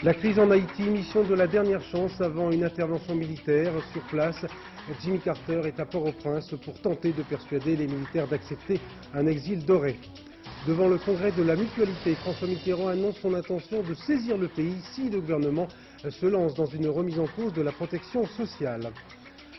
La crise en Haïti, mission de la dernière chance avant une intervention militaire sur place. Jimmy Carter est à Port-au-Prince pour tenter de persuader les militaires d'accepter un exil doré. Devant le congrès de la mutualité, François Mitterrand annonce son intention de saisir le pays si le gouvernement se lance dans une remise en cause de la protection sociale.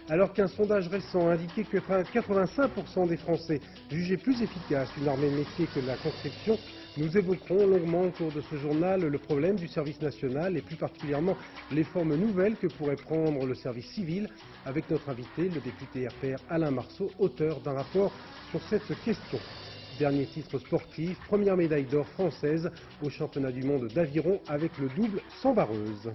Alors qu'un sondage récent indiquait que 85% des Français jugeaient plus efficace une armée de métier que la conscription, nous évoquerons longuement au cours de ce journal le problème du service national et plus particulièrement les formes nouvelles que pourrait prendre le service civil avec notre invité, le député RPR Alain Marceau, auteur d'un rapport sur cette question. Dernier titre sportif, première médaille d'or française au championnat du monde d'aviron avec le double sans barreuse.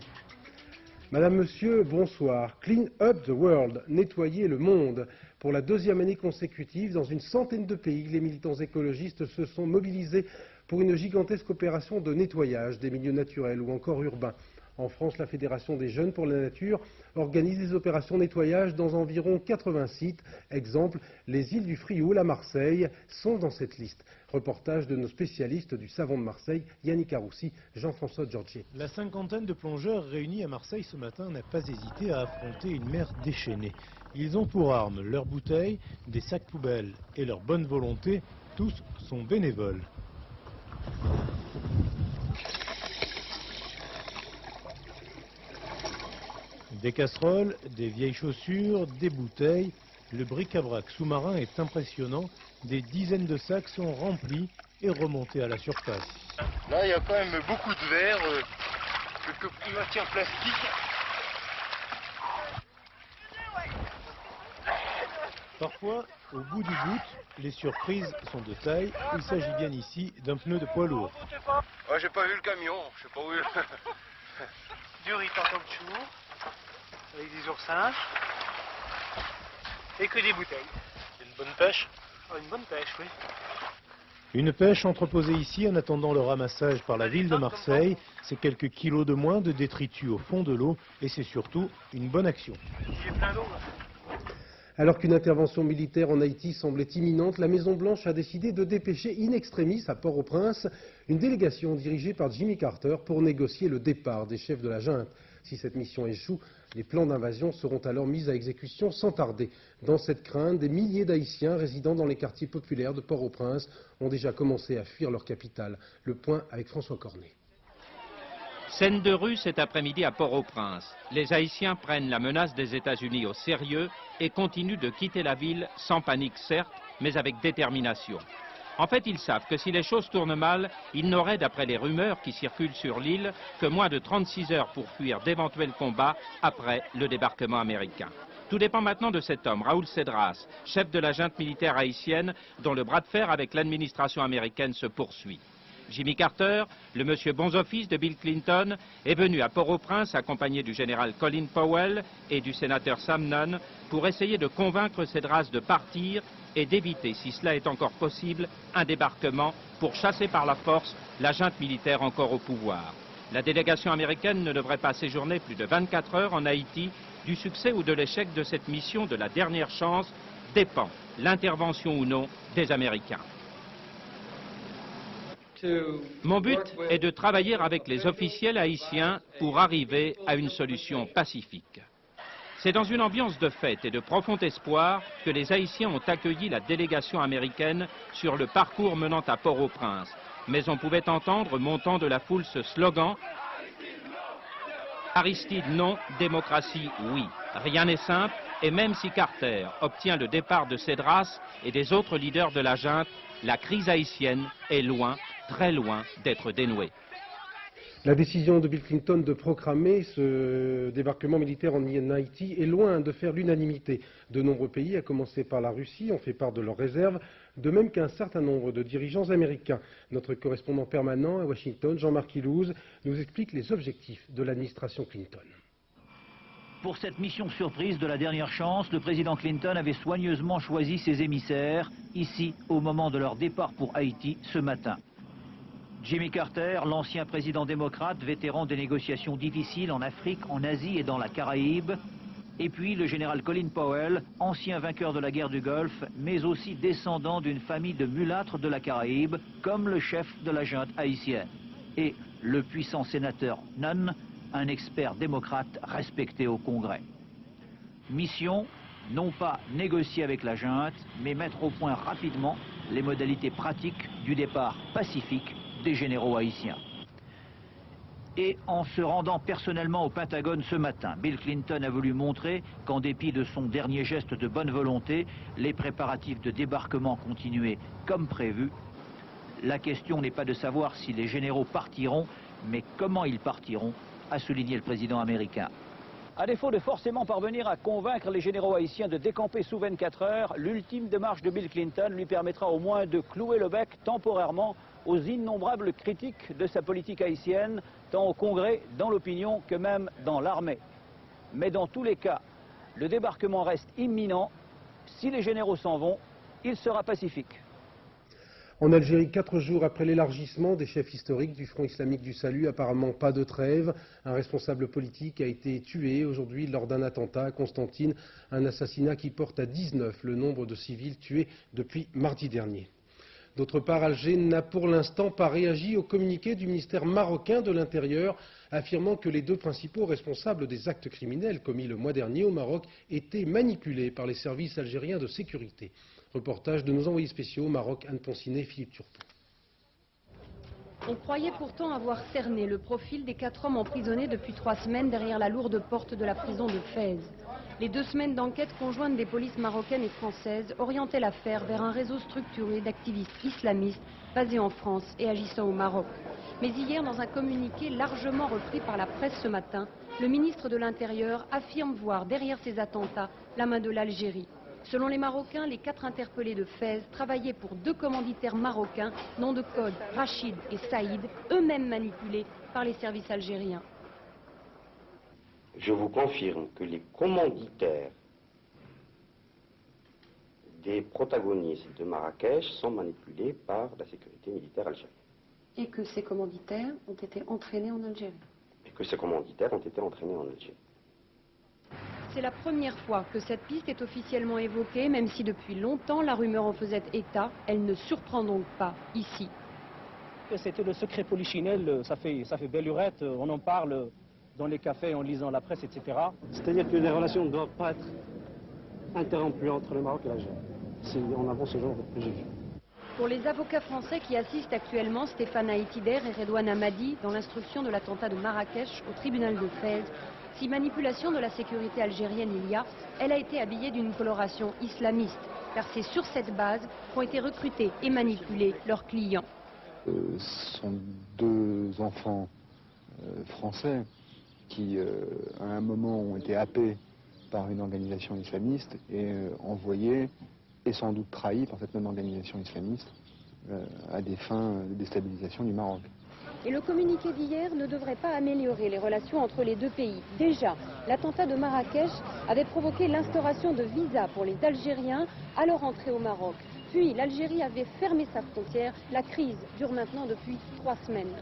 Madame, Monsieur, bonsoir. Clean up the world, nettoyer le monde. Pour la deuxième année consécutive, dans une centaine de pays, les militants écologistes se sont mobilisés pour une gigantesque opération de nettoyage des milieux naturels ou encore urbains. En France, la Fédération des Jeunes pour la Nature organise des opérations nettoyage dans environ 80 sites. Exemple, les îles du Frioul à Marseille sont dans cette liste. Reportage de nos spécialistes du savon de Marseille, Yannick Aroussi, Jean-François Giorgi. La cinquantaine de plongeurs réunis à Marseille ce matin n'a pas hésité à affronter une mer déchaînée. Ils ont pour armes leurs bouteilles, des sacs poubelles et leur bonne volonté. Tous sont bénévoles. Des casseroles, des vieilles chaussures, des bouteilles. Le bric-à-brac sous-marin est impressionnant. Des dizaines de sacs sont remplis et remontés à la surface. Là, il y a quand même beaucoup de verre, quelques matières plastiques. Parfois, au bout du bout, les surprises sont de taille. Il s'agit bien ici d'un pneu de poids lourd. Ouais, j'ai pas vu le camion, je sais pas où il est. Du riz en caoutchouc, avec des oursins, et que des bouteilles. Une bonne pêche. Oh, une bonne pêche, oui. Une pêche entreposée ici en attendant le ramassage par la ville de Marseille. C'est quelques kilos de moins de détritus au fond de l'eau et c'est surtout une bonne action. J'ai plein d'eau. Alors qu'une intervention militaire en Haïti semblait imminente, la Maison-Blanche a décidé de dépêcher in extremis à Port-au-Prince une délégation dirigée par Jimmy Carter pour négocier le départ des chefs de la junte. Si cette mission échoue, les plans d'invasion seront alors mis à exécution sans tarder. Dans cette crainte, des milliers d'Haïtiens résidant dans les quartiers populaires de Port-au-Prince ont déjà commencé à fuir leur capitale. Le point avec François Cornet. Scène de rue cet après-midi à Port-au-Prince. Les Haïtiens prennent la menace des États-Unis au sérieux et continuent de quitter la ville sans panique certes, mais avec détermination. En fait, ils savent que si les choses tournent mal, ils n'auraient, d'après les rumeurs qui circulent sur l'île, que moins de 36 heures pour fuir d'éventuels combats après le débarquement américain. Tout dépend maintenant de cet homme, Raoul Cedras, chef de la junte militaire haïtienne, dont le bras de fer avec l'administration américaine se poursuit. Jimmy Carter, le monsieur bons offices de Bill Clinton, est venu à Port-au-Prince accompagné du général Colin Powell et du sénateur Sam Nunn pour essayer de convaincre Cedras de partir et d'éviter, si cela est encore possible, un débarquement pour chasser par la force la junte militaire encore au pouvoir. La délégation américaine ne devrait pas séjourner plus de 24 heures en Haïti. Du succès ou de l'échec de cette mission de la dernière chance dépend l'intervention ou non des Américains. Mon but est de travailler avec les officiels haïtiens pour arriver à une solution pacifique. C'est dans une ambiance de fête et de profond espoir que les Haïtiens ont accueilli la délégation américaine sur le parcours menant à Port-au-Prince. Mais on pouvait entendre montant de la foule ce slogan « Aristide non, démocratie oui ». Rien n'est simple et même si Carter obtient le départ de Cedras et des autres leaders de la junte, la crise haïtienne est loin, très loin d'être dénouée. La décision de Bill Clinton de proclamer ce débarquement militaire en Haïti est loin de faire l'unanimité. De nombreux pays, à commencer par la Russie, ont fait part de leurs réserves, de même qu'un certain nombre de dirigeants américains. Notre correspondant permanent à Washington, Jean-Marc Ilouz, nous explique les objectifs de l'administration Clinton. Pour cette mission surprise de la dernière chance, le président Clinton avait soigneusement choisi ses émissaires, ici, au moment de leur départ pour Haïti ce matin. Jimmy Carter, l'ancien président démocrate, vétéran des négociations difficiles en Afrique, en Asie et dans la Caraïbe. Et puis le général Colin Powell, ancien vainqueur de la guerre du Golfe, mais aussi descendant d'une famille de mulâtres de la Caraïbe, comme le chef de la junte haïtienne. Et le puissant sénateur Nunn, un expert démocrate respecté au Congrès. Mission, non pas négocier avec la junte, mais mettre au point rapidement les modalités pratiques du départ pacifique des généraux haïtiens. Et en se rendant personnellement au Pentagone ce matin, Bill Clinton a voulu montrer qu'en dépit de son dernier geste de bonne volonté, les préparatifs de débarquement continuaient comme prévu. La question n'est pas de savoir si les généraux partiront, mais comment ils partiront, a souligné le président américain. À défaut de forcément parvenir à convaincre les généraux haïtiens de décamper sous 24 heures, l'ultime démarche de Bill Clinton lui permettra au moins de clouer le bec temporairement aux innombrables critiques de sa politique haïtienne, tant au Congrès, dans l'opinion, que même dans l'armée. Mais dans tous les cas, le débarquement reste imminent. Si les généraux s'en vont, il sera pacifique. En Algérie, 4 jours après l'élargissement des chefs historiques du Front islamique du salut, apparemment pas de trêve. Un responsable politique a été tué aujourd'hui lors d'un attentat à Constantine, un assassinat qui porte à 19 le nombre de civils tués depuis mardi dernier. D'autre part, Alger n'a pour l'instant pas réagi au communiqué du ministère marocain de l'Intérieur, affirmant que les deux principaux responsables des actes criminels commis le mois dernier au Maroc étaient manipulés par les services algériens de sécurité. Reportage de nos envoyés spéciaux au Maroc, Anne Poncinet, Philippe Turpin. On croyait pourtant avoir cerné le profil des 4 hommes emprisonnés depuis 3 semaines derrière la lourde porte de la prison de Fès. Les 2 semaines d'enquête conjointe des polices marocaines et françaises orientaient l'affaire vers un réseau structuré d'activistes islamistes basés en France et agissant au Maroc. Mais hier, dans un communiqué largement repris par la presse ce matin, le ministre de l'Intérieur affirme voir derrière ces attentats la main de l'Algérie. Selon les Marocains, les 4 interpellés de Fès travaillaient pour 2 commanditaires marocains, nom de code Rachid et Saïd, eux-mêmes manipulés par les services algériens. Je vous confirme que les commanditaires des protagonistes de Marrakech sont manipulés par la sécurité militaire algérienne. Et que ces commanditaires ont été entraînés en Algérie. C'est la première fois que cette piste est officiellement évoquée, même si depuis longtemps la rumeur en faisait état. Elle ne surprend donc pas ici. C'était le secret polichinelle, ça fait belle lurette, on en parle dans les cafés en lisant la presse, etc. C'est-à-dire que les relations ne doivent pas être interrompues entre le Maroc et l'Algérie. Si on avance ce genre de préjugés. Pour les avocats français qui assistent actuellement Stéphane Haïtider et Redouane Amadi dans l'instruction de l'attentat de Marrakech au tribunal de Fès, si manipulation de la sécurité algérienne il y a, elle a été habillée d'une coloration islamiste, car c'est sur cette base qu'ont été recrutés et manipulés leurs clients. Ce sont 2 enfants français qui, à un moment, ont été happés par une organisation islamiste et envoyés, et sans doute trahis par cette même organisation islamiste, à des fins de déstabilisation du Maroc. Et le communiqué d'hier ne devrait pas améliorer les relations entre les 2 pays. Déjà, l'attentat de Marrakech avait provoqué l'instauration de visas pour les Algériens à leur entrée au Maroc. Puis l'Algérie avait fermé sa frontière. La crise dure maintenant depuis 3 semaines.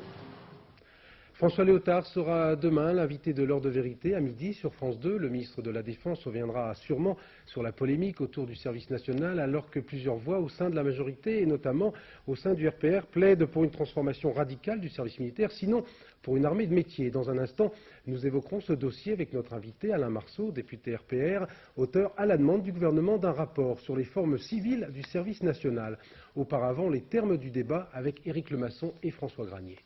François Léotard sera demain l'invité de l'heure de vérité à midi sur France 2. Le ministre de la Défense reviendra sûrement sur la polémique autour du service national, alors que plusieurs voix au sein de la majorité, et notamment au sein du RPR, plaident pour une transformation radicale du service militaire, sinon pour une armée de métier. Dans un instant, nous évoquerons ce dossier avec notre invité Alain Marceau, député RPR, auteur à la demande du gouvernement d'un rapport sur les formes civiles du service national. Auparavant, les termes du débat avec Éric Lemasson et François Granier.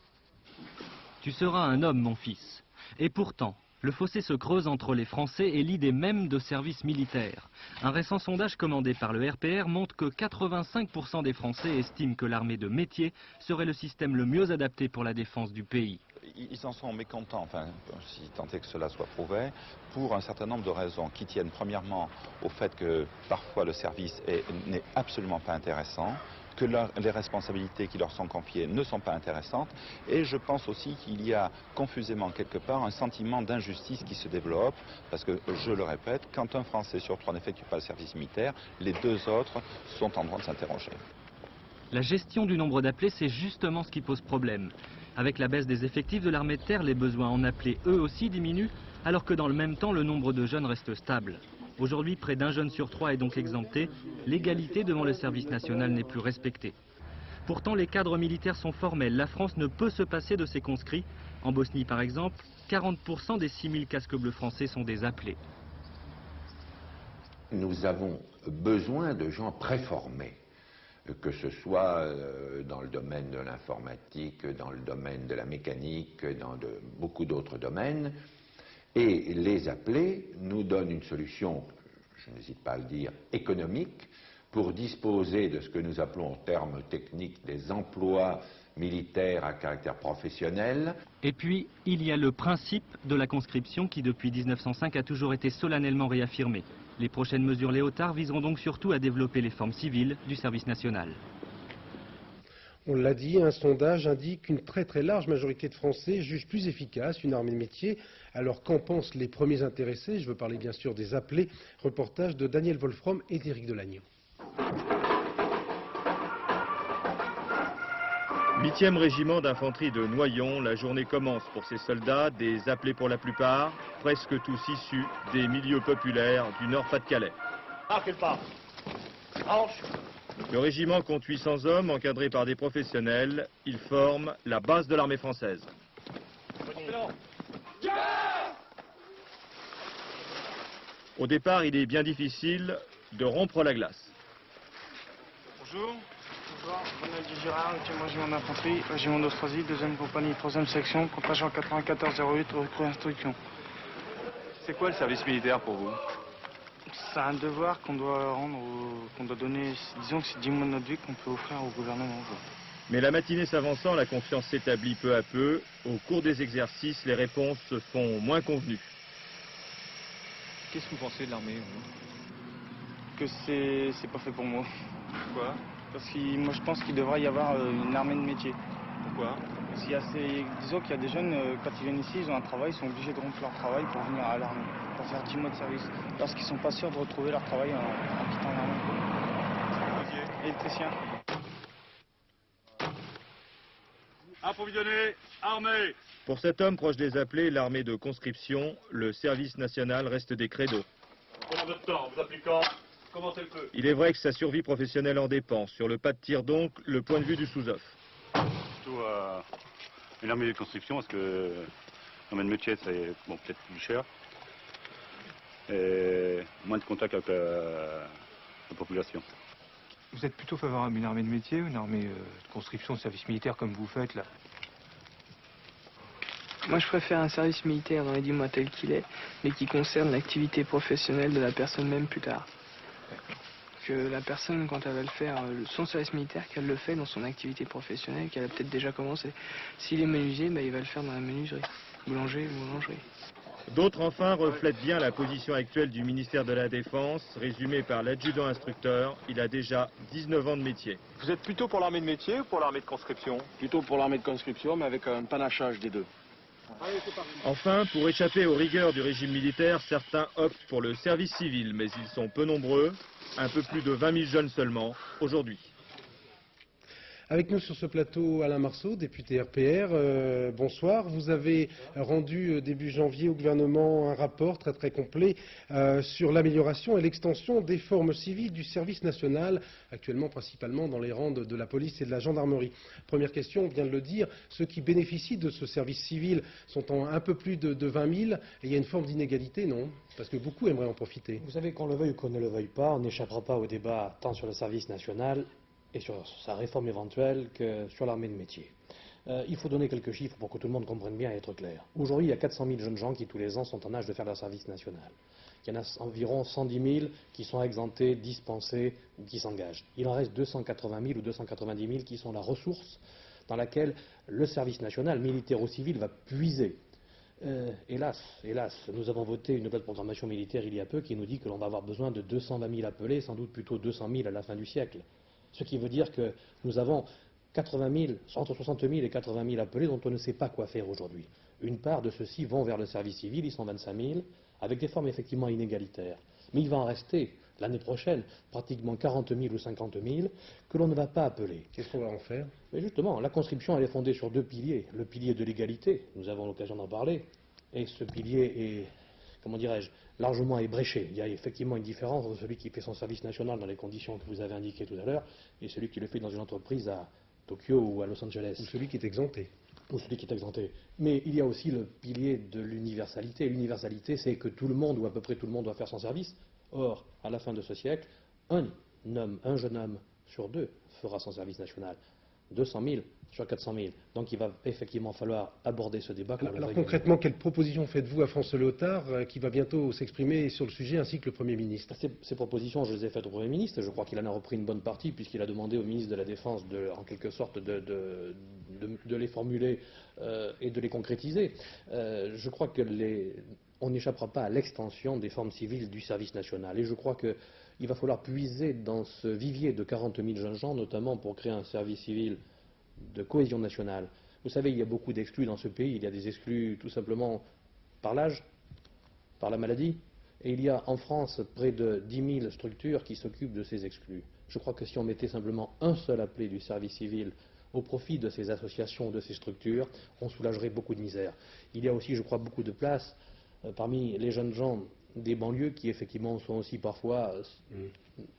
Tu seras un homme, mon fils. Et pourtant, le fossé se creuse entre les Français et l'idée même de service militaire. Un récent sondage commandé par le RPR montre que 85% des Français estiment que l'armée de métier serait le système le mieux adapté pour la défense du pays. Ils en sont mécontents, enfin, si tant est que cela soit prouvé, pour un certain nombre de raisons qui tiennent premièrement au fait que parfois le service n'est absolument pas intéressant, que les responsabilités qui leur sont confiées ne sont pas intéressantes, et je pense aussi qu'il y a confusément quelque part un sentiment d'injustice qui se développe, parce que, je le répète, quand un Français sur 3 n'effectue pas le service militaire, les 2 autres sont en droit de s'interroger. La gestion du nombre d'appelés, c'est justement ce qui pose problème. Avec la baisse des effectifs de l'armée de terre, les besoins en appelés eux aussi diminuent, alors que dans le même temps, le nombre de jeunes reste stable. Aujourd'hui, près d'1 jeune sur 3 est donc exempté. L'égalité devant le service national n'est plus respectée. Pourtant, les cadres militaires sont formels. La France ne peut se passer de ses conscrits. En Bosnie, par exemple, 40% des 6000 casques bleus français sont des appelés. Nous avons besoin de gens préformés, que ce soit dans le domaine de l'informatique, dans le domaine de la mécanique, dans beaucoup d'autres domaines. Et les appelés nous donnent une solution, je n'hésite pas à le dire, économique, pour disposer de ce que nous appelons en termes techniques des emplois militaires à caractère professionnel. Et puis, il y a le principe de la conscription qui, depuis 1905, a toujours été solennellement réaffirmé. Les prochaines mesures Léotard viseront donc surtout à développer les formes civiles du service national. On l'a dit, un sondage indique qu'une très large majorité de Français jugent plus efficace une armée de métier. Alors qu'en pensent les premiers intéressés? Je veux parler bien sûr des appelés. Reportage de Daniel Wolfrom et d'Éric Delagneau. 8e régiment d'infanterie de Noyon, la journée commence pour ces soldats, des appelés pour la plupart, presque tous issus des milieux populaires du Nord-Pas-de-Calais. Le régiment compte 800 hommes encadrés par des professionnels. Ils forment la base de l'armée française. Au départ, il est bien difficile de rompre la glace. Bonjour. Bonjour, Ronald Girard, 8e régiment d'infanterie, régiment d'Austrasie, 2e compagnie, 3e section, contingent 9408, recrue instruction. C'est quoi le service militaire pour vous? C'est un devoir qu'on doit rendre, qu'on doit donner, disons que c'est 10 mois de notre vie qu'on peut offrir au gouvernement. Mais la matinée s'avançant, la confiance s'établit peu à peu. Au cours des exercices, les réponses se font moins convenues. Qu'est-ce que vous pensez de l'armée? Que c'est pas fait pour moi. Pourquoi? Parce que moi je pense qu'il devrait y avoir une armée de métier. Pourquoi? Parce qu'il y a disons qu'il y a des jeunes, quand ils viennent ici, ils ont un travail, ils sont obligés de rompre leur travail pour venir à l'armée, pour faire 10 mois de service. Parce qu'ils sont pas sûrs de retrouver leur travail en quittant l'armée. Électricien. Approvisionné, armée. Pour cet homme proche des appelés, l'armée de conscription, le service national reste des credos. Prenons votre temps, vous appliquant. Commencez le feu. Il est vrai que sa survie professionnelle en dépend. Sur le pas de tir donc, le point de vue du sous-off. Plutôt une armée de conscription parce que l'armée de métier c'est bon, peut-être plus cher et moins de contact avec la population. Vous êtes plutôt favorable à une armée de métier ou une armée de conscription, de service militaire comme vous faites là? Moi je préfère un service militaire dans les 10 mois tel qu'il est, mais qui concerne l'activité professionnelle de la personne même plus tard. Que la personne, quand elle va le faire, son service militaire, qu'elle le fait dans son activité professionnelle, qu'elle a peut-être déjà commencé. S'il est menuisier, il va le faire dans la menuiserie, boulanger ou boulangerie. D'autres, enfin, reflètent bien la position actuelle du ministère de la Défense, résumée par l'adjudant instructeur. Il a déjà 19 ans de métier. Vous êtes plutôt pour l'armée de métier ou pour l'armée de conscription? Plutôt pour l'armée de conscription, mais avec un panachage des deux. Enfin, pour échapper aux rigueurs du régime militaire, certains optent pour le service civil, mais ils sont peu nombreux, un peu plus de 20 000 jeunes seulement, aujourd'hui. Avec nous sur ce plateau, Alain Marceau, député RPR. Bonsoir. Vous avez rendu début janvier au gouvernement un rapport très complet sur l'amélioration et l'extension des formes civiles du service national, actuellement principalement dans les rangs de la police et de la gendarmerie. Première question, on vient de le dire, ceux qui bénéficient de ce service civil sont en un peu plus de 20 000 et il y a une forme d'inégalité, non? Parce que beaucoup aimeraient en profiter. Vous savez, qu'on le veuille ou qu'on ne le veuille pas, on n'échappera pas au débat tant sur le service national et sur sa réforme éventuelle que sur l'armée de métier. Il faut donner quelques chiffres pour que tout le monde comprenne bien et être clair. Aujourd'hui, il y a 400 000 jeunes gens qui tous les ans sont en âge de faire leur service national. Il y en a environ 110 000 qui sont exemptés, dispensés ou qui s'engagent. Il en reste 280 000 ou 290 000 qui sont la ressource dans laquelle le service national, militaire ou civil, va puiser. Hélas, nous avons voté une loi de programmation militaire il y a peu qui nous dit que l'on va avoir besoin de 220 000 appelés, sans doute plutôt 200 000 à la fin du siècle. Ce qui veut dire que nous avons 80 000, entre 60 000 et 80 000 appelés dont on ne sait pas quoi faire aujourd'hui. Une part de ceux-ci vont vers le service civil, ils sont 25 000, avec des formes effectivement inégalitaires. Mais il va en rester, l'année prochaine, pratiquement 40 000 ou 50 000 que l'on ne va pas appeler. Qu'est-ce qu'on va en faire? Mais justement, la conscription elle est fondée sur deux piliers. Le pilier de l'égalité, nous avons l'occasion d'en parler, et ce pilier est, comment dirais-je, largement ébréché. Il y a effectivement une différence entre celui qui fait son service national dans les conditions que vous avez indiquées tout à l'heure et celui qui le fait dans une entreprise à Tokyo ou à Los Angeles. Ou celui qui est exempté. Ou celui qui est exempté. Mais il y a aussi le pilier de l'universalité. L'universalité, c'est que tout le monde, ou à peu près tout le monde, doit faire son service. Or, à la fin de ce siècle, un jeune homme sur 2 fera son service national. 200 000 sur 400 000. Donc il va effectivement falloir aborder ce débat. Alors concrètement, quelle proposition faites-vous à François Léotard, qui va bientôt s'exprimer sur le sujet, ainsi que le Premier ministre? Ces propositions, je les ai faites au Premier ministre. Je crois qu'il en a repris une bonne partie, puisqu'il a demandé au ministre de la Défense, en quelque sorte, de les formuler et de les concrétiser. Je crois que on n'échappera pas à l'extension des formes civiles du service national. Et je crois qu'il va falloir puiser dans ce vivier de 40 000 jeunes gens, notamment pour créer un service civil de cohésion nationale. Vous savez, il y a beaucoup d'exclus dans ce pays. Il y a des exclus tout simplement par l'âge, par la maladie. Et il y a en France près de 10 000 structures qui s'occupent de ces exclus. Je crois que si on mettait simplement un seul appelé du service civil au profit de ces associations, de ces structures, on soulagerait beaucoup de misère. Il y a aussi, je crois, beaucoup de place parmi les jeunes gens des banlieues qui effectivement sont aussi parfois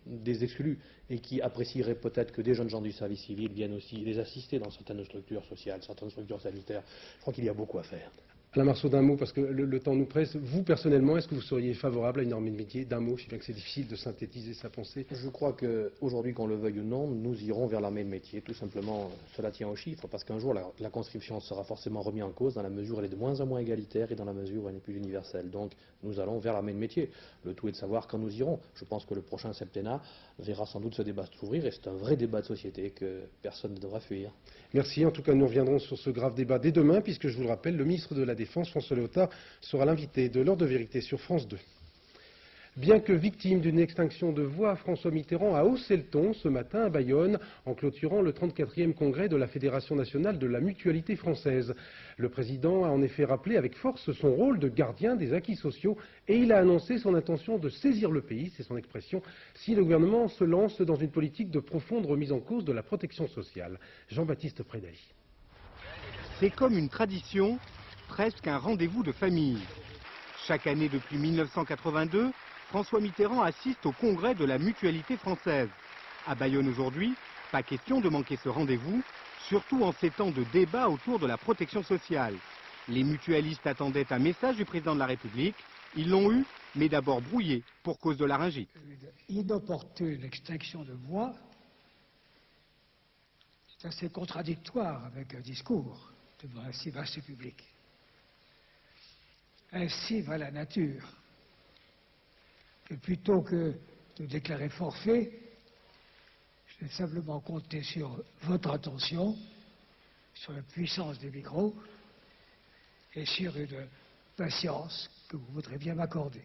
des exclus et qui apprécieraient peut-être que des jeunes gens du service civil viennent aussi les assister dans certaines structures sociales, certaines structures sanitaires. Je crois qu'il y a beaucoup à faire. Alain Marceau, d'un mot, parce que le temps nous presse. Vous, personnellement, est-ce que vous seriez favorable à une armée de métier? D'un mot, je sais bien que c'est difficile de synthétiser sa pensée. Je crois qu'aujourd'hui, qu'on le veuille ou non, nous irons vers l'armée de métier. Tout simplement, cela tient aux chiffres, parce qu'un jour, la conscription sera forcément remise en cause dans la mesure où elle est de moins en moins égalitaire et dans la mesure où elle n'est plus universelle. Donc, nous allons vers l'armée de métier. Le tout est de savoir quand nous irons. Je pense que le prochain septennat verra sans doute ce débat s'ouvrir, et c'est un vrai débat de société que personne ne devra fuir. Merci. En tout cas, nous reviendrons sur ce grave débat dès demain, puisque je vous le rappelle, le ministre de la Défense, François Léotard, sera l'invité de l'heure de vérité sur France 2. Bien que victime d'une extinction de voix, François Mitterrand a haussé le ton ce matin à Bayonne en clôturant le 34e congrès de la Fédération nationale de la mutualité française. Le président a en effet rappelé avec force son rôle de gardien des acquis sociaux et il a annoncé son intention de saisir le pays, c'est son expression, si le gouvernement se lance dans une politique de profonde remise en cause de la protection sociale. Jean-Baptiste Prédailly. C'est comme une tradition, presque un rendez-vous de famille. Chaque année depuis 1982, François Mitterrand assiste au congrès de la mutualité française. À Bayonne aujourd'hui, pas question de manquer ce rendez-vous, surtout en ces temps de débat autour de la protection sociale. Les mutualistes attendaient un message du président de la République. Ils l'ont eu, mais d'abord brouillé pour cause de laryngite. Inopportune extinction de voix, c'est assez contradictoire avec un discours devant un si vaste public. Ainsi va la nature. Que plutôt que de déclarer forfait, je vais simplement compter sur votre attention, sur la puissance des micros et sur une patience que vous voudrez bien m'accorder.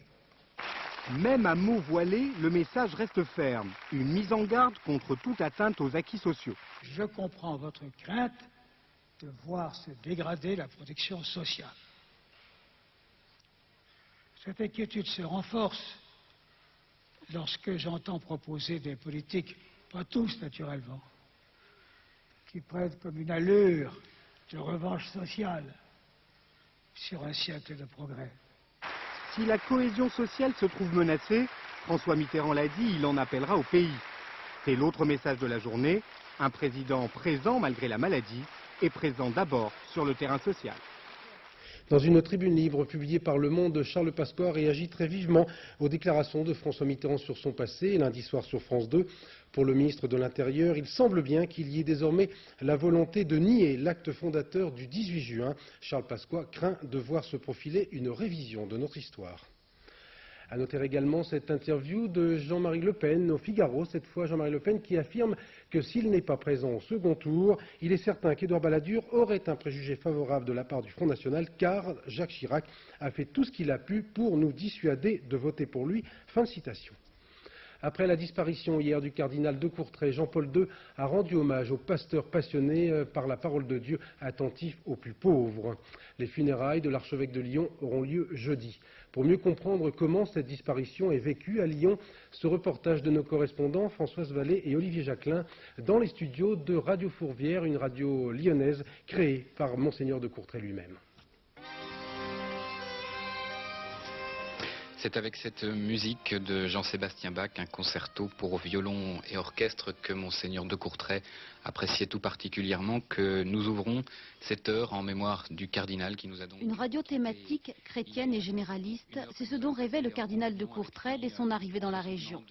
Même à mots voilés, le message reste ferme. Une mise en garde contre toute atteinte aux acquis sociaux. Je comprends votre crainte de voir se dégrader la protection sociale. Cette inquiétude se renforce lorsque j'entends proposer des politiques, pas tous naturellement, qui prennent comme une allure de revanche sociale sur un siècle de progrès. Si la cohésion sociale se trouve menacée, François Mitterrand l'a dit, il en appellera au pays. C'est l'autre message de la journée, un président présent malgré la maladie et présent d'abord sur le terrain social. Dans une tribune libre publiée par Le Monde, Charles Pasqua réagit très vivement aux déclarations de François Mitterrand sur son passé, lundi soir sur France 2. Pour le ministre de l'Intérieur, il semble bien qu'il y ait désormais la volonté de nier l'acte fondateur du 18 juin. Charles Pasqua craint de voir se profiler une révision de notre histoire. À noter également cette interview de Jean-Marie Le Pen au Figaro, cette fois Jean-Marie Le Pen qui affirme que s'il n'est pas présent au second tour, il est certain qu'Édouard Balladur aurait un préjugé favorable de la part du Front National car Jacques Chirac a fait tout ce qu'il a pu pour nous dissuader de voter pour lui. Fin de citation. Après la disparition hier du cardinal de Courtrai, Jean-Paul II a rendu hommage aux pasteurs passionnés par la parole de Dieu, attentifs aux plus pauvres. Les funérailles de l'archevêque de Lyon auront lieu jeudi. Pour mieux comprendre comment cette disparition est vécue à Lyon, ce reportage de nos correspondants Françoise Vallée et Olivier Jacquelin dans les studios de Radio Fourvière, une radio lyonnaise créée par Monseigneur de Courtrai lui-même. C'est avec cette musique de Jean-Sébastien Bach, un concerto pour violon et orchestre que Monseigneur de Courtrai appréciait tout particulièrement, que nous ouvrons cette heure en mémoire du cardinal qui nous a donc... Une radio thématique chrétienne et généraliste, c'est ce dont rêvait le cardinal de Courtrai dès son arrivée dans la région.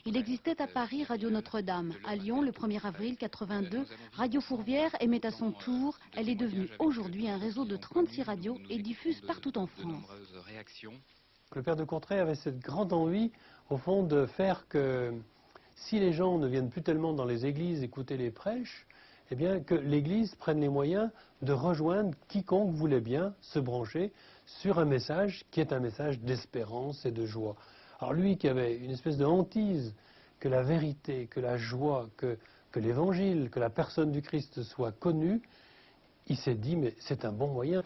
Il existait à Paris Radio Notre-Dame, à Lyon le 1er avril 82, Radio Fourvière émet à son tour. Elle est devenue aujourd'hui un réseau de 36 radios et diffuse partout en France. Le père de Courtrai avait cette grande envie, au fond, de faire que si les gens ne viennent plus tellement dans les églises écouter les prêches, eh bien que l'église prenne les moyens de rejoindre quiconque voulait bien se brancher sur un message qui est un message d'espérance et de joie. Alors lui qui avait une espèce de hantise que la vérité, que la joie, que l'évangile, que la personne du Christ soit connue, il s'est dit mais c'est un bon moyen.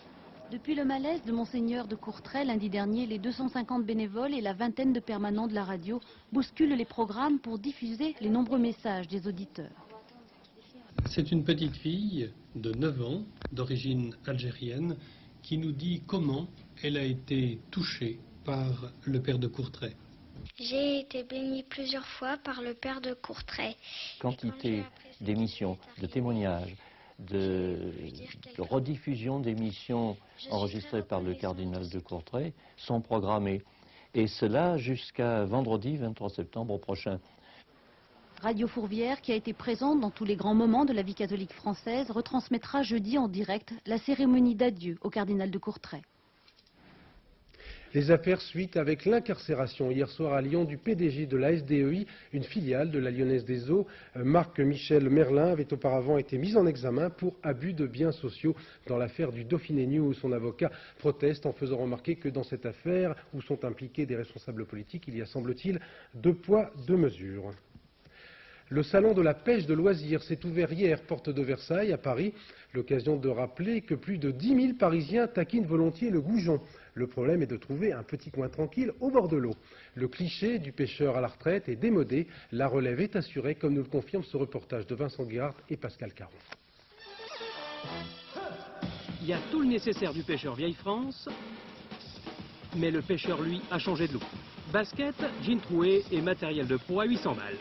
Depuis le malaise de Monseigneur de Courtrai lundi dernier, les 250 bénévoles et la vingtaine de permanents de la radio bousculent les programmes pour diffuser les nombreux messages des auditeurs. C'est une petite fille de 9 ans, d'origine algérienne, qui nous dit comment elle a été touchée par le père de Courtrai. J'ai été bénie plusieurs fois par le père de Courtrai. Quantité d'émissions, de témoignages, de rediffusion d'émissions enregistrées par le cardinal de Courtrai sont programmées. Et cela jusqu'à vendredi 23 septembre prochain. Radio Fourvière, qui a été présente dans tous les grands moments de la vie catholique française, retransmettra jeudi en direct la cérémonie d'adieu au cardinal de Courtrai. Les affaires suite avec l'incarcération hier soir à Lyon du PDG de la SDEI, une filiale de la Lyonnaise des Eaux. Marc-Michel Merlin avait auparavant été mis en examen pour abus de biens sociaux dans l'affaire du Dauphiné News. Son avocat proteste en faisant remarquer que dans cette affaire, où sont impliqués des responsables politiques, il y a semble-t-il 2 poids, 2 mesures. Le salon de la pêche de loisirs s'est ouvert hier, porte de Versailles, à Paris. L'occasion de rappeler que plus de 10 000 Parisiens taquinent volontiers le goujon. Le problème est de trouver un petit coin tranquille au bord de l'eau. Le cliché du pêcheur à la retraite est démodé. La relève est assurée, comme nous le confirme ce reportage de Vincent Guérard et Pascal Caron. Il y a tout le nécessaire du pêcheur vieille France, mais le pêcheur, lui, a changé de look. Basket, jean troué et matériel de pro à 800 balles.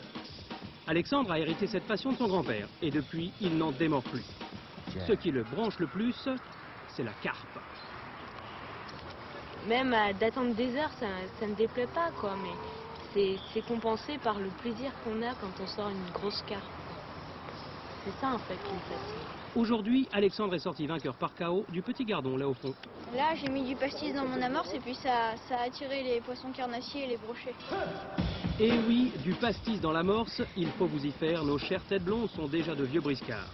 Alexandre a hérité cette passion de son grand-père, et depuis, il n'en démord plus. Ce qui le branche le plus, c'est la carpe. Même d'attendre des heures, ça me déplaît pas, quoi, mais c'est compensé par le plaisir qu'on a quand on sort une grosse carpe. C'est ça, en fait, qui me fascine. Aujourd'hui, Alexandre est sorti vainqueur par KO du petit gardon, là au fond. Là, j'ai mis du pastis dans mon amorce et puis ça a attiré les poissons carnassiers et les brochets. Et oui, du pastis dans l'amorce, il faut vous y faire, nos chères têtes blondes sont déjà de vieux briscards.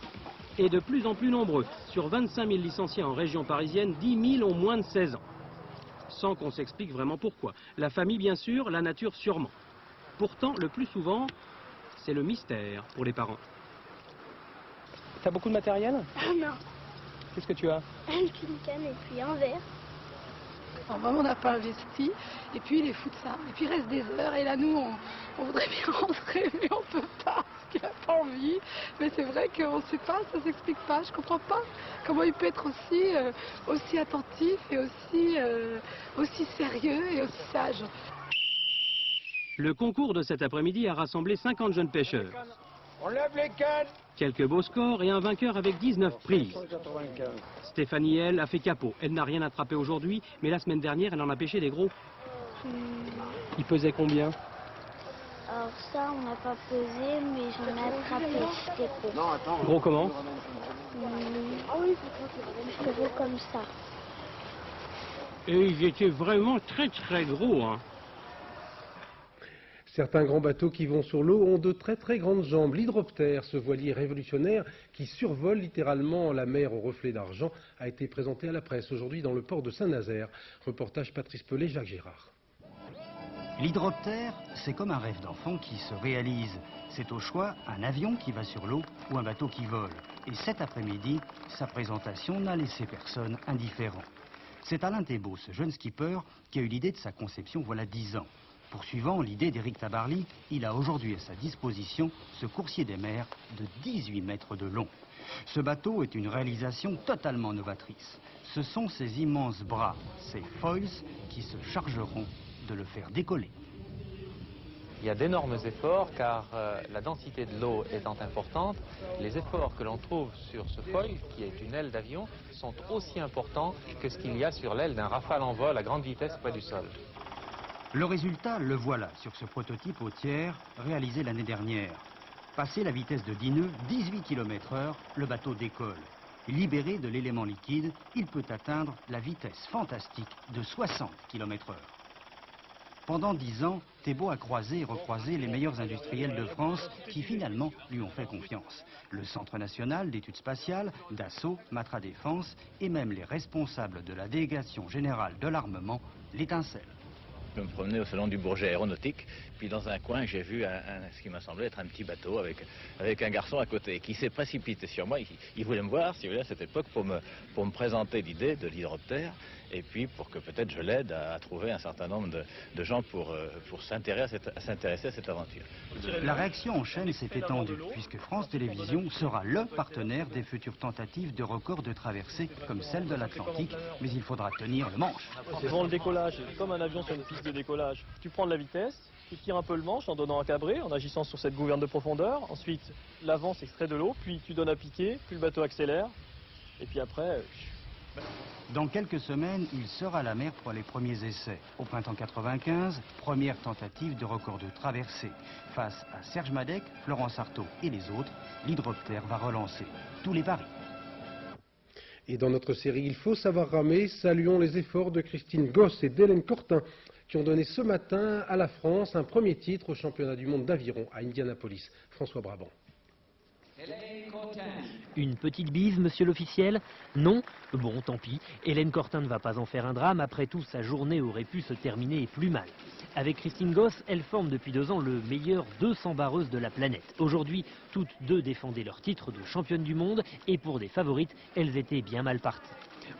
Et de plus en plus nombreux. Sur 25 000 licenciés en région parisienne, 10 000 ont moins de 16 ans. Sans qu'on s'explique vraiment pourquoi. La famille, bien sûr, la nature, sûrement. Pourtant, le plus souvent, c'est le mystère pour les parents. T'as beaucoup de matériel? Non. Qu'est-ce que tu as? Une canne et puis un verre. Alors vraiment, on n'a pas investi, et puis il est fou de ça. Et puis il reste des heures, et là nous, on voudrait bien rentrer, mais on peut pas, parce qu'il n'a pas envie. Mais c'est vrai qu'on ne sait pas, ça s'explique pas. Je comprends pas comment il peut être aussi attentif, et aussi sérieux, et aussi sage. Le concours de cet après-midi a rassemblé 50 jeunes pêcheurs. On lève les cannes. Quelques beaux scores et un vainqueur avec 19 prises. Stéphanie, elle, a fait capot. Elle n'a rien attrapé aujourd'hui, mais la semaine dernière, elle en a pêché des gros. Il pesait combien? Alors ça, on n'a pas pesé, mais j'en ai attrapé des gros. Gros comment? Gros comme ça. Et ils étaient vraiment très très gros, hein. Certains grands bateaux qui vont sur l'eau ont de très très grandes jambes. L'hydroptère, ce voilier révolutionnaire qui survole littéralement la mer au reflet d'argent, a été présenté à la presse aujourd'hui dans le port de Saint-Nazaire. Reportage Patrice Pelé, Jacques Gérard. L'hydroptère, c'est comme un rêve d'enfant qui se réalise. C'est au choix un avion qui va sur l'eau ou un bateau qui vole. Et cet après-midi, sa présentation n'a laissé personne indifférent. C'est Alain Thébault, ce jeune skipper, qui a eu l'idée de sa conception voilà 10 ans. Poursuivant l'idée d'Éric Tabarly, il a aujourd'hui à sa disposition ce coursier des mers de 18 mètres de long. Ce bateau est une réalisation totalement novatrice. Ce sont ces immenses bras, ces foils, qui se chargeront de le faire décoller. Il y a d'énormes efforts car la densité de l'eau étant importante, les efforts que l'on trouve sur ce foil, qui est une aile d'avion, sont aussi importants que ce qu'il y a sur l'aile d'un Rafale en vol à grande vitesse près du sol. Le résultat, le voilà sur ce prototype au tiers réalisé l'année dernière. Passé la vitesse de 10 nœuds, 18 km/h, le bateau décolle. Libéré de l'élément liquide, il peut atteindre la vitesse fantastique de 60 km/h. Pendant 10 ans, Thébault a croisé et recroisé les meilleurs industriels de France qui finalement lui ont fait confiance. Le Centre national d'études spatiales, Dassault, Matra Défense et même les responsables de la délégation générale de l'armement, l'Étincelle. Je me promenais au salon du Bourget aéronautique, puis dans un coin j'ai vu ce qui m'a semblé être un petit bateau avec un garçon à côté qui s'est précipité sur moi. Il voulait me voir, si vous voulez, à cette époque pour me présenter l'idée de l'hydroptère et puis pour que peut-être je l'aide à trouver un certain nombre de gens pour s'intéresser à cette aventure. La réaction en chaîne s'est étendue puisque France Télévisions sera le partenaire des futures tentatives de record de traversée comme celle de l'Atlantique, mais il faudra tenir le manche. Avant le décollage, comme un avion sur une piste de décollage, tu prends de la vitesse, tu tires un peu le manche en donnant un cabré, en agissant sur cette gouverne de profondeur. Ensuite, l'avant s'extrait de l'eau, puis tu donnes à piquer, puis le bateau accélère. Et puis après... Dans quelques semaines, il sera à la mer pour les premiers essais. Au printemps 95, première tentative de record de traversée. Face à Serge Madec, Florence Artaud et les autres, l'hydroptère va relancer tous les paris. Et dans notre série Il faut savoir ramer, saluons les efforts de Christine Goss et d'Hélène Cortin qui ont donné ce matin à la France un premier titre au championnat du monde d'aviron à Indianapolis. François Brabant. Une petite bise, monsieur l'officiel? Non? Bon, tant pis. Hélène Cortin ne va pas en faire un drame. Après tout, sa journée aurait pu se terminer plus mal. Avec Christine Goss, elle forme depuis 2 ans le meilleur 200 barreuses de la planète. Aujourd'hui, toutes deux défendaient leur titre de championne du monde et pour des favorites, elles étaient bien mal parties.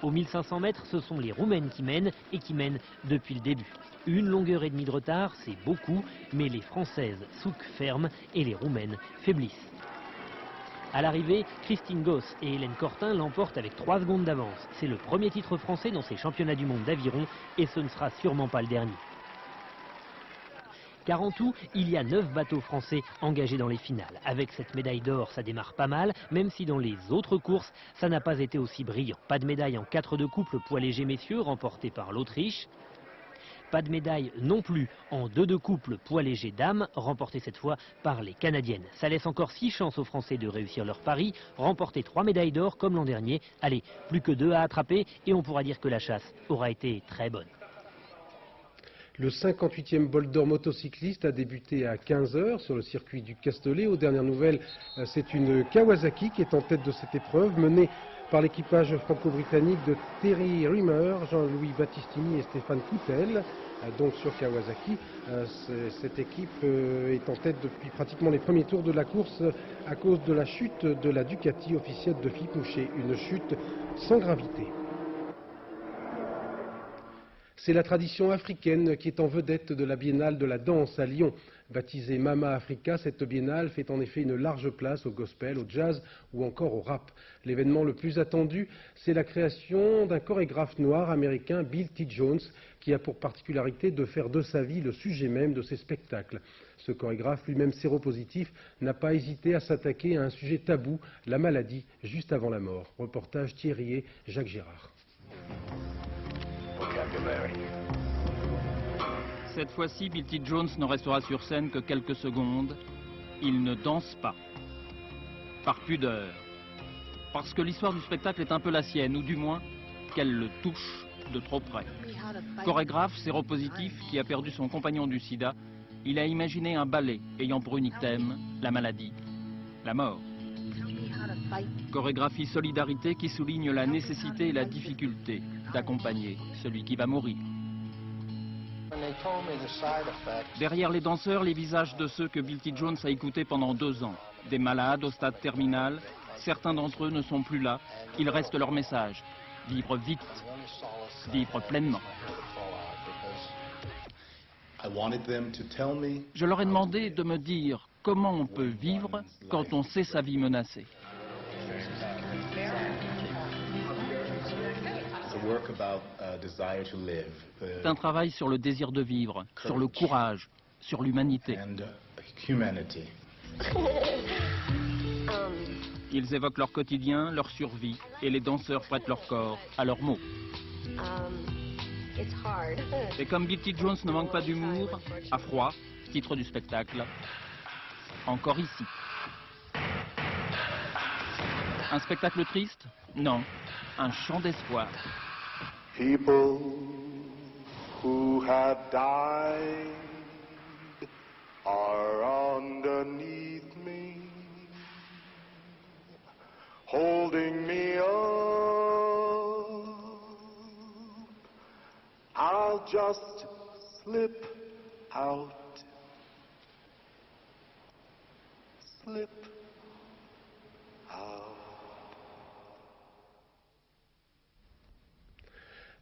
Aux 1500 mètres, ce sont les Roumaines qui mènent et qui mènent depuis le début. 1 longueur et demie de retard, c'est beaucoup, mais les Françaises souquent ferme et les Roumaines faiblissent. À l'arrivée, Christine Goss et Hélène Cortin l'emportent avec 3 secondes d'avance. C'est le premier titre français dans ces championnats du monde d'aviron et ce ne sera sûrement pas le dernier. Car en tout, il y a 9 bateaux français engagés dans les finales. Avec cette médaille d'or, ça démarre pas mal, même si dans les autres courses, ça n'a pas été aussi brillant. Pas de médaille en 4 de couple poids léger messieurs, remporté par l'Autriche. Pas de médaille non plus en 2 de couple poids léger dames, remporté cette fois par les Canadiennes. Ça laisse encore 6 chances aux Français de réussir leur pari, remporter 3 médailles d'or comme l'an dernier. Allez, plus que 2 à attraper et on pourra dire que la chasse aura été très bonne. Le 58e bol d'or motocycliste a débuté à 15 h sur le circuit du Castellet. Aux dernières nouvelles, c'est une Kawasaki qui est en tête de cette épreuve, menée par l'équipage franco-britannique de Terry Rimmer, Jean-Louis Battistini et Stéphane Coutel. Donc sur Kawasaki, cette équipe est en tête depuis pratiquement les premiers tours de la course à cause de la chute de la Ducati officielle de Philippe Mouchet, une chute sans gravité. C'est la tradition africaine qui est en vedette de la Biennale de la danse à Lyon. Baptisée Mama Africa, cette biennale fait en effet une large place au gospel, au jazz ou encore au rap. L'événement le plus attendu, c'est la création d'un chorégraphe noir américain, Bill T. Jones, qui a pour particularité de faire de sa vie le sujet même de ses spectacles. Ce chorégraphe, lui-même séropositif, n'a pas hésité à s'attaquer à un sujet tabou, la maladie, juste avant la mort. Reportage Thierry, Jacques Gérard. Cette fois-ci, Bill T. Jones ne restera sur scène que quelques secondes. Il ne danse pas. Par pudeur. Parce que l'histoire du spectacle est un peu la sienne, ou du moins qu'elle le touche de trop près. Chorégraphe séropositif qui a perdu son compagnon du sida, il a imaginé un ballet ayant pour unique thème la maladie, la mort. Chorégraphie solidarité qui souligne la nécessité et la difficulté d'accompagner celui qui va mourir. Derrière les danseurs, les visages de ceux que Bill T. Jones a écoutés pendant 2 ans. Des malades au stade terminal. Certains d'entre eux ne sont plus là. Il reste leur message. Vivre vite. Vivre pleinement. Je leur ai demandé de me dire comment on peut vivre quand on sait sa vie menacée. C'est un travail sur le désir de vivre, sur le courage, sur l'humanité. Ils évoquent leur quotidien, leur survie, et les danseurs prêtent leur corps à leurs mots. Et comme Billy Jones ne manque pas d'humour, à froid, titre du spectacle, encore ici. Un spectacle triste? Non, un chant d'espoir. People who have died are underneath me, holding me up. I'll just slip out, slip out.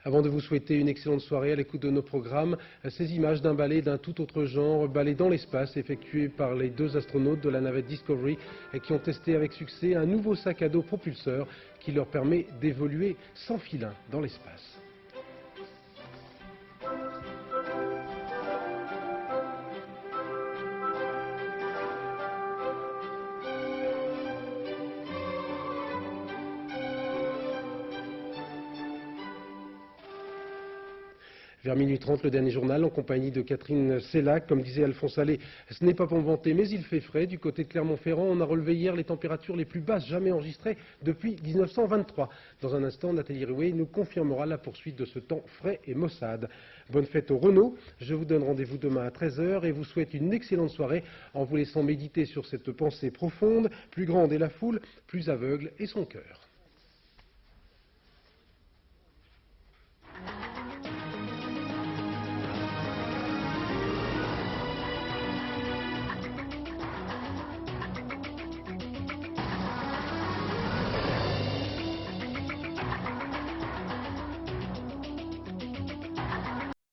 Avant de vous souhaiter une excellente soirée à l'écoute de nos programmes, ces images d'un balai d'un tout autre genre, balai dans l'espace, effectué par les 2 astronautes de la navette Discovery qui ont testé avec succès un nouveau sac à dos propulseur qui leur permet d'évoluer sans filin dans l'espace. Vers minuit 30, le dernier journal, en compagnie de Catherine Sellac. Comme disait Alphonse Allais, ce n'est pas pour me vanter, mais il fait frais. Du côté de Clermont-Ferrand, on a relevé hier les températures les plus basses jamais enregistrées depuis 1923. Dans un instant, Nathalie Rouet nous confirmera la poursuite de ce temps frais et maussade. Bonne fête au Renault. Je vous donne rendez-vous demain à 13 h et vous souhaite une excellente soirée en vous laissant méditer sur cette pensée profonde. Plus grande est la foule, plus aveugle est son cœur.